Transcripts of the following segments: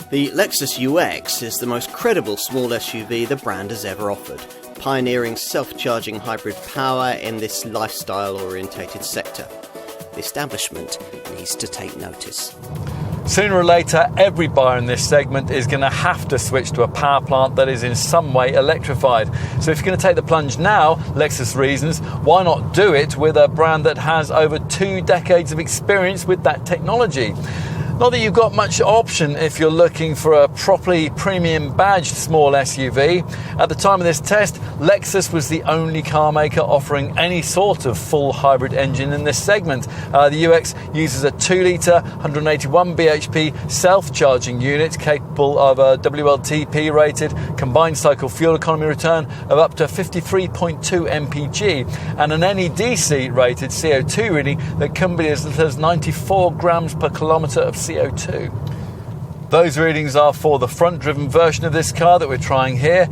The Lexus UX is the most credible small SUV the brand has ever offered, pioneering self-charging hybrid power in this lifestyle-orientated sector. The establishment needs to take notice. Sooner or later, every buyer in this segment is going to have to switch to a power plant that is in some way electrified. So if you're going to take the plunge now, Lexus reasons, why not do it with a brand that has over 2 decades of experience with that technology? Not that you've got much option if you're looking for a properly premium badged small SUV. At the time of this test, Lexus was the only car maker offering any sort of full hybrid engine in this segment. The UX uses a 2-litre, 181 bhp self-charging unit capable of a WLTP rated combined cycle fuel economy return of up to 53.2 mpg and an NEDC rated CO2 reading that can be as little as 94 grams per kilometre of CO2. Those readings are for the front-driven version of this car that we're trying here,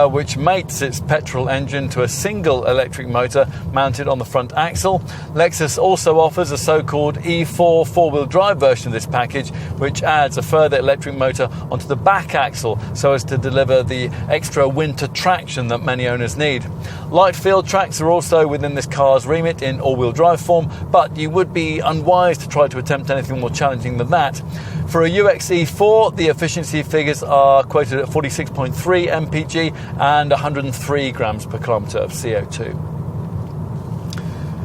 which mates its petrol engine to a single electric motor mounted on the front axle. Lexus also offers a so-called E4 four-wheel drive version of this package, which adds a further electric motor onto the back axle so as to deliver the extra winter traction that many owners need. Light field tracks are also within this car's remit in all-wheel drive form, but you would be unwise to try to attempt anything more challenging than that. For a UX E4, the efficiency figures are quoted at 46.3 mpg and 103 grams per kilometre of CO2.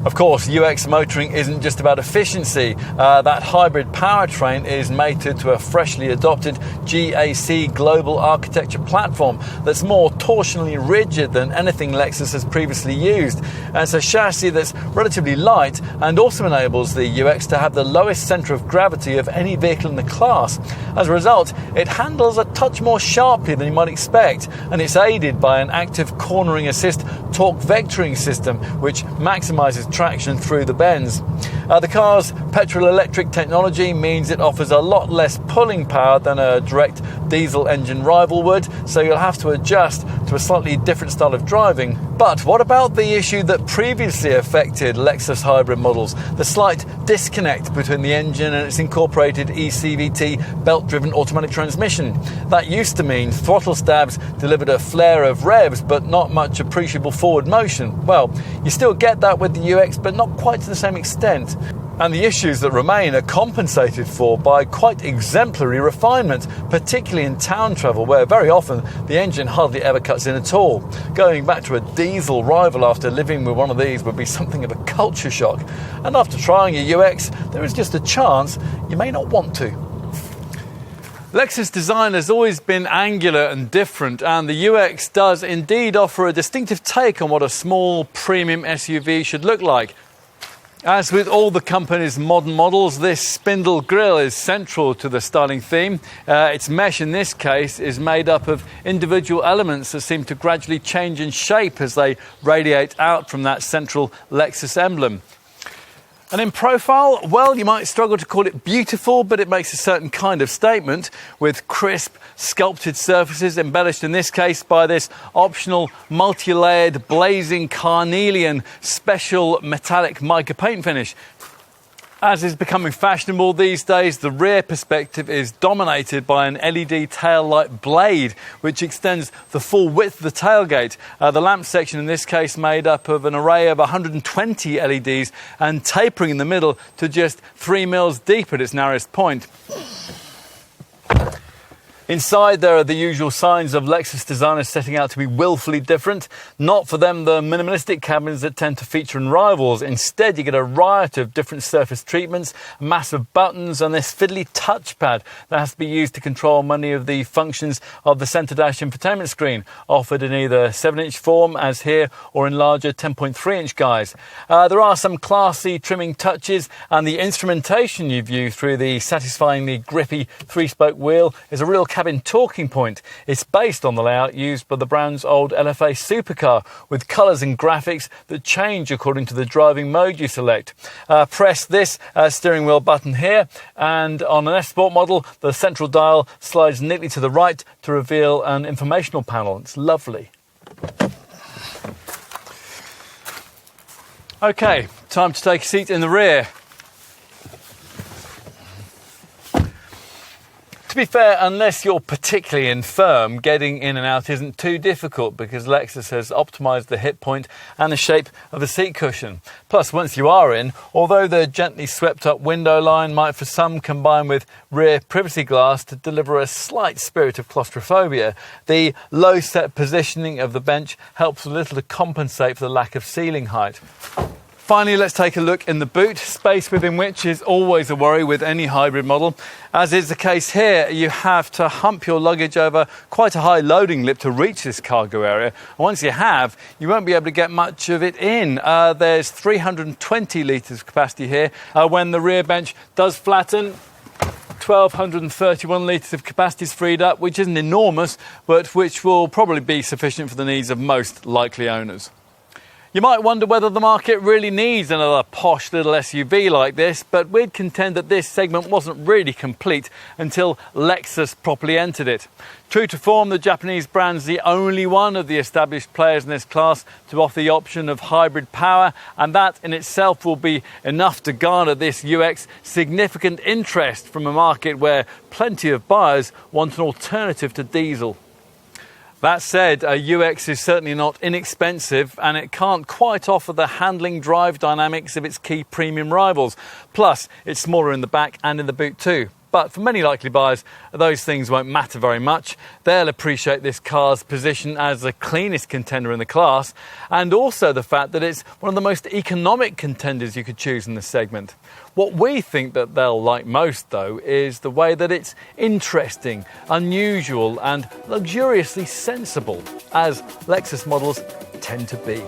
Of course, UX motoring isn't just about efficiency. That hybrid powertrain is mated to a freshly adopted GAC global architecture platform that's more torsionally rigid than anything Lexus has previously used. And it's a chassis that's relatively light and also enables the UX to have the lowest centre of gravity of any vehicle in the class. As a result, it handles a touch more sharply than you might expect, and it's aided by an active cornering assist torque vectoring system which maximises traction through the bends. The car's petrol-electric technology means it offers a lot less pulling power than a direct diesel engine rival would, so you'll have to adjust to a slightly different style of driving. But what about the issue that previously affected Lexus hybrid models? The slight disconnect between the engine and its incorporated eCVT belt-driven automatic transmission. That used to mean throttle stabs delivered a flare of revs but not much appreciable forward motion. Well, you still get that with the UX, but not quite to the same extent. And the issues that remain are compensated for by quite exemplary refinement, particularly in town travel, where very often the engine hardly ever cuts in at all. Going back to a diesel rival after living with one of these would be something of a culture shock. And after trying a UX, there is just a chance you may not want to. Lexus design has always been angular and different, and the UX does indeed offer a distinctive take on what a small premium SUV should look like. As with all the company's modern models, this spindle grille is central to the styling theme. Its mesh in this case is made up of individual elements that seem to gradually change in shape as they radiate out from that central Lexus emblem. And in profile, well, you might struggle to call it beautiful, but it makes a certain kind of statement, with crisp, sculpted surfaces embellished in this case by this optional multi-layered blazing carnelian special metallic mica paint finish. As is becoming fashionable these days, the rear perspective is dominated by an LED tail light blade, which extends the full width of the tailgate. The lamp section in this case made up of an array of 120 LEDs and tapering in the middle to just 3 mils deep at its narrowest point. Inside, there are the usual signs of Lexus designers setting out to be willfully different. Not for them the minimalistic cabins that tend to feature in rivals. Instead, you get a riot of different surface treatments, massive buttons, and this fiddly touchpad that has to be used to control many of the functions of the centre dash infotainment screen, offered in either 7-inch form, as here, or in larger 10.3-inch guise. There are some classy trimming touches, and the instrumentation you view through the satisfyingly grippy 3-spoke wheel is a real cabin talking point. It's based on the layout used by the brand's old LFA supercar, with colours and graphics that change according to the driving mode you select. Press this steering wheel button here, and on an S Sport model, the central dial slides neatly to the right to reveal an informational panel. It's lovely. Okay, time to take a seat in the rear. To To be fair, unless you're particularly infirm, getting in and out isn't too difficult because Lexus has optimised the hip point and the shape of the seat cushion. Plus, once you are in, although the gently swept up window line might for some combine with rear privacy glass to deliver a slight spirit of claustrophobia, the low set positioning of the bench helps a little to compensate for the lack of ceiling height. Finally, let's take a look in the boot, space within which is always a worry with any hybrid model. As is the case here, you have to hump your luggage over quite a high loading lip to reach this cargo area. And once you have, you won't be able to get much of it in. There's 320 litres of capacity here. When the rear bench does flatten, 1,231 litres of capacity is freed up, which isn't enormous, but which will probably be sufficient for the needs of most likely owners. You might wonder whether the market really needs another posh little SUV like this, but we'd contend that this segment wasn't really complete until Lexus properly entered it. True to form, the Japanese brand's the only one of the established players in this class to offer the option of hybrid power, and that in itself will be enough to garner this UX significant interest from a market where plenty of buyers want an alternative to diesel. That said, a UX is certainly not inexpensive and it can't quite offer the handling drive dynamics of its key premium rivals. Plus, it's smaller in the back and in the boot too. But for many likely buyers, those things won't matter very much. They'll appreciate this car's position as the cleanest contender in the class, and also the fact that it's one of the most economic contenders you could choose in this segment. What we think that they'll like most, though, is the way that it's interesting, unusual, and luxuriously sensible, as Lexus models tend to be.